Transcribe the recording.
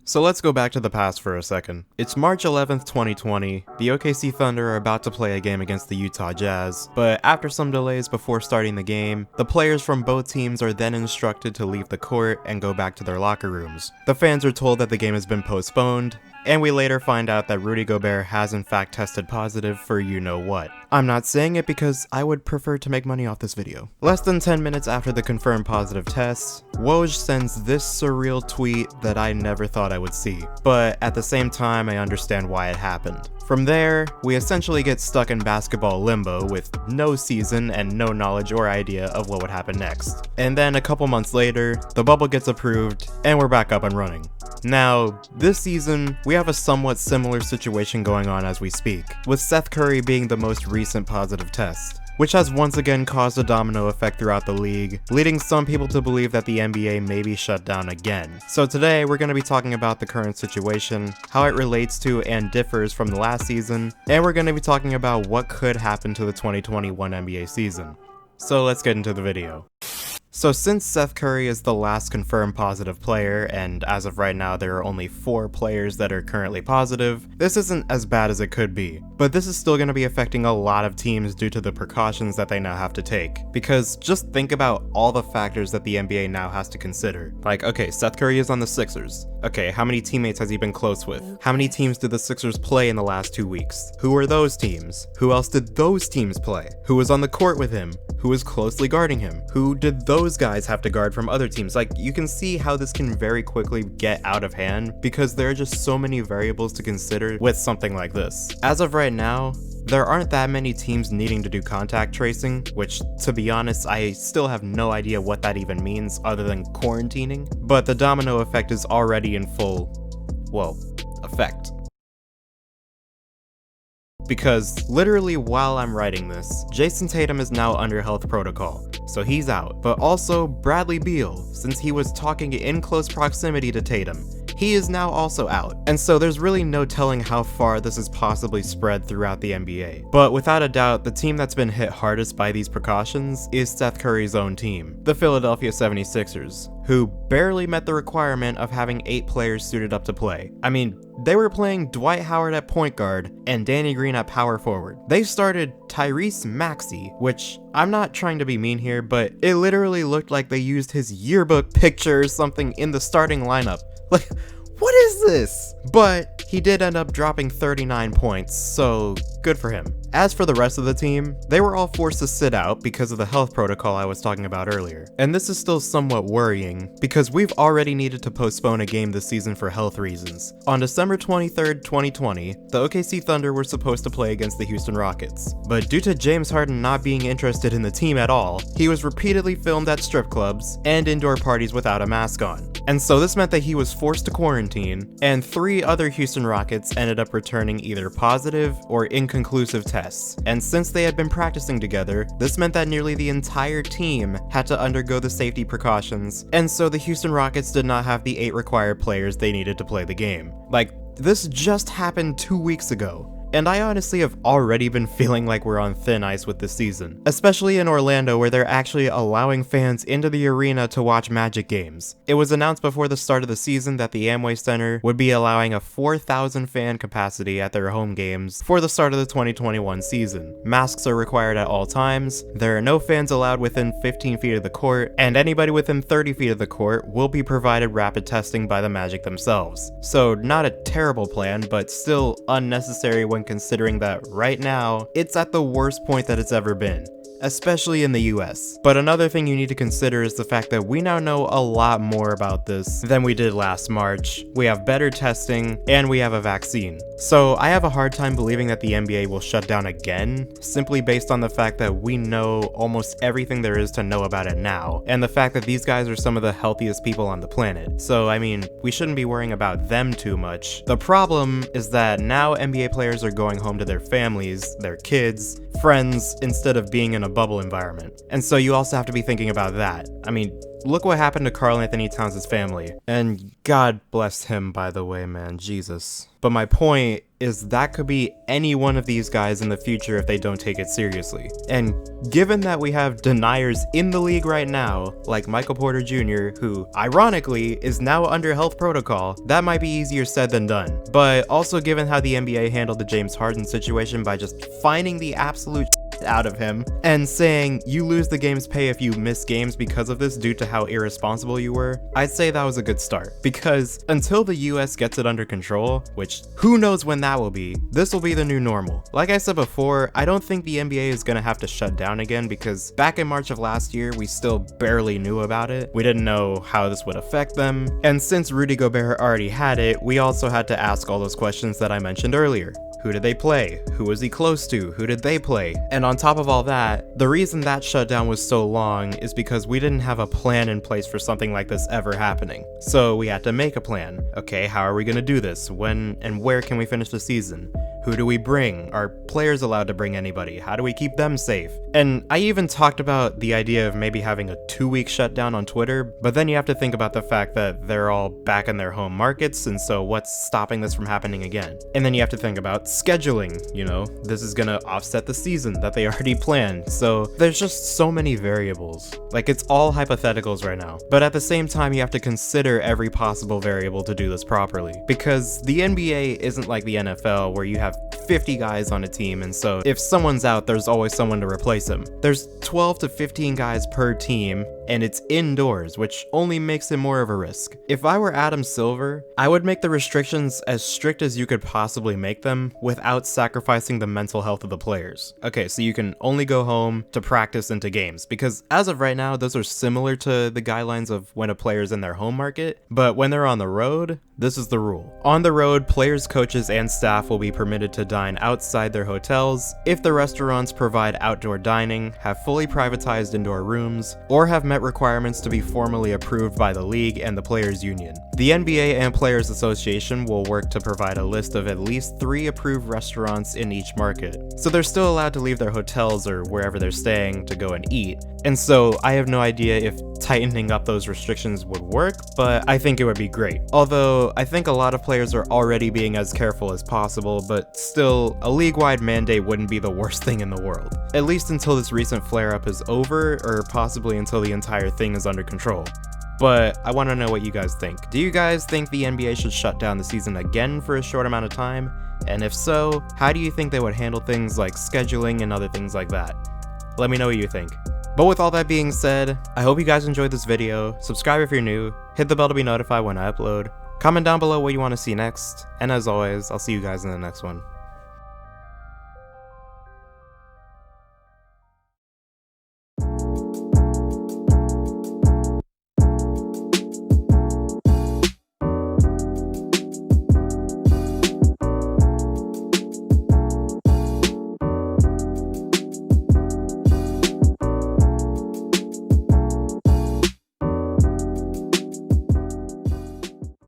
So let's go back to the past for a second. It's March 11th, 2020. The OKC Thunder are about to play a game against the Utah Jazz, but after some delays before starting the game, the players from both teams are then instructed to leave the court and go back to their locker rooms. The fans are told that the game has been postponed, and we later find out that Rudy Gobert has in fact tested positive for you-know-what. I'm not saying it because I would prefer to make money off this video. Less than 10 minutes after the confirmed positive tests, Woj sends this surreal tweet that I never thought I would see, but at the same time I understand why it happened. From there, we essentially get stuck in basketball limbo with no season and no knowledge or idea of what would happen next. And then a couple months later, the bubble gets approved, and we're back up and running. Now, this season, we have a somewhat similar situation going on as we speak, with Seth Curry being the most recent positive test, which has once again caused a domino effect throughout the league, leading some people to believe that the NBA may be shut down again. So today, we're going to be talking about the current situation, how it relates to and differs from the last season, and we're going to be talking about what could happen to the 2021 NBA season. So let's get into the video. So since Seth Curry is the last confirmed positive player, and as of right now there are only 4 players that are currently positive, this isn't as bad as it could be. But this is still going to be affecting a lot of teams due to the precautions that they now have to take. Because just think about all the factors that the NBA now has to consider. Like, okay, Seth Curry is on the Sixers. Okay, how many teammates has he been close with? How many teams did the Sixers play in the last 2 weeks? Who were those teams? Who else did those teams play? Who was on the court with him? Who was closely guarding him? Who did those guys have to guard from other teams? Like, you can see how this can very quickly get out of hand because there are just so many variables to consider with something like this. As of right now, there aren't that many teams needing to do contact tracing, which, to be honest, I still have no idea what that even means other than quarantining, but the domino effect is already in full, well, effect. Because literally while I'm writing this, Jason Tatum is now under health protocol, so he's out. But also Bradley Beal, since he was talking in close proximity to Tatum, he is now also out. And so there's really no telling how far this is possibly spread throughout the NBA. But without a doubt, the team that's been hit hardest by these precautions is Seth Curry's own team, the Philadelphia 76ers, who barely met the requirement of having 8 players suited up to play. I mean, they were playing Dwight Howard at point guard and Danny Green at power forward. They started Tyrese Maxey, which I'm not trying to be mean here, but it literally looked like they used his yearbook picture or something in the starting lineup. Like, what is this? But he did end up dropping 39 points, so good for him. As for the rest of the team, they were all forced to sit out because of the health protocol I was talking about earlier. And this is still somewhat worrying, because we've already needed to postpone a game this season for health reasons. On December 23rd, 2020, the OKC Thunder were supposed to play against the Houston Rockets. But due to James Harden not being interested in the team at all, he was repeatedly filmed at strip clubs and indoor parties without a mask on. And so this meant that he was forced to quarantine, and 3 other Houston Rockets ended up returning either positive or inconclusive tests. And since they had been practicing together, this meant that nearly the entire team had to undergo the safety precautions, and so the Houston Rockets did not have the 8 required players they needed to play the game. Like, this just happened 2 weeks ago. And I honestly have already been feeling like we're on thin ice with this season. Especially in Orlando, where they're actually allowing fans into the arena to watch Magic games. It was announced before the start of the season that the Amway Center would be allowing a 4,000 fan capacity at their home games for the start of the 2021 season. Masks are required at all times, there are no fans allowed within 15 feet of the court, and anybody within 30 feet of the court will be provided rapid testing by the Magic themselves. So not a terrible plan, but still unnecessary when considering that right now, it's at the worst point that it's ever been, especially in the US. But another thing you need to consider is the fact that we now know a lot more about this than we did last March. We have better testing, and we have a vaccine. So I have a hard time believing that the NBA will shut down again, simply based on the fact that we know almost everything there is to know about it now, and the fact that these guys are some of the healthiest people on the planet. So I mean, we shouldn't be worrying about them too much. The problem is that now NBA players are going home to their families, their kids, friends, instead of being in a bubble environment. And so you also have to be thinking about that. I mean, look what happened to Karl Anthony Towns' family. And God bless him, by the way, man, Jesus. But my point is that could be any one of these guys in the future if they don't take it seriously. And given that we have deniers in the league right now, like Michael Porter Jr., who, ironically, is now under health protocol, that might be easier said than done. But also given how the NBA handled the James Harden situation by just finding the absolute out of him and saying you lose the game's pay if you miss games because of this due to how irresponsible you were, I'd say that was a good start. Because until the US gets it under control, which who knows when that will be, this will be the new normal. Like I said before, I don't think the NBA is gonna have to shut down again because back in March of last year, we still barely knew about it. We didn't know how this would affect them. And since Rudy Gobert already had it, we also had to ask all those questions that I mentioned earlier. Who did they play? Who was he close to? Who did they play? And on top of all that, the reason that shutdown was so long is because we didn't have a plan in place for something like this ever happening. So we had to make a plan. Okay, how are we gonna do this? When and where can we finish the season? Who do we bring? Are players allowed to bring anybody? How do we keep them safe? And I even talked about the idea of maybe having a 2-week shutdown on Twitter, but then you have to think about the fact that they're all back in their home markets, and so what's stopping this from happening again? And then you have to think about scheduling, you know, this is gonna offset the season that they already planned, so there's just so many variables. Like, it's all hypotheticals right now, but at the same time you have to consider every possible variable to do this properly, because the NBA isn't like the NFL where you have 50 guys on a team, and so if someone's out, there's always someone to replace him. There's 12 to 15 guys per team, and it's indoors, which only makes it more of a risk. If I were Adam Silver, I would make the restrictions as strict as you could possibly make them without sacrificing the mental health of the players. Okay, so you can only go home to practice and to games, because as of right now, those are similar to the guidelines of when a player's in their home market, but when they're on the road, this is the rule. On the road, players, coaches, and staff will be permitted to dine outside their hotels if the restaurants provide outdoor dining, have fully privatized indoor rooms, or have met requirements to be formally approved by the league and the players' union. The NBA and Players Association will work to provide a list of at least 3 approved restaurants in each market. So they're still allowed to leave their hotels or wherever they're staying to go and eat. And so I have no idea if tightening up those restrictions would work, but I think it would be great. Although I think a lot of players are already being as careful as possible, but still, a league-wide mandate wouldn't be the worst thing in the world. At least until this recent flare-up is over, or possibly until the entire thing is under control. But I want to know what you guys think. Do you guys think the NBA should shut down the season again for a short amount of time? And if so, how do you think they would handle things like scheduling and other things like that? Let me know what you think. But with all that being said, I hope you guys enjoyed this video. Subscribe if you're new, hit the bell to be notified when I upload, comment down below what you want to see next, and as always, I'll see you guys in the next one.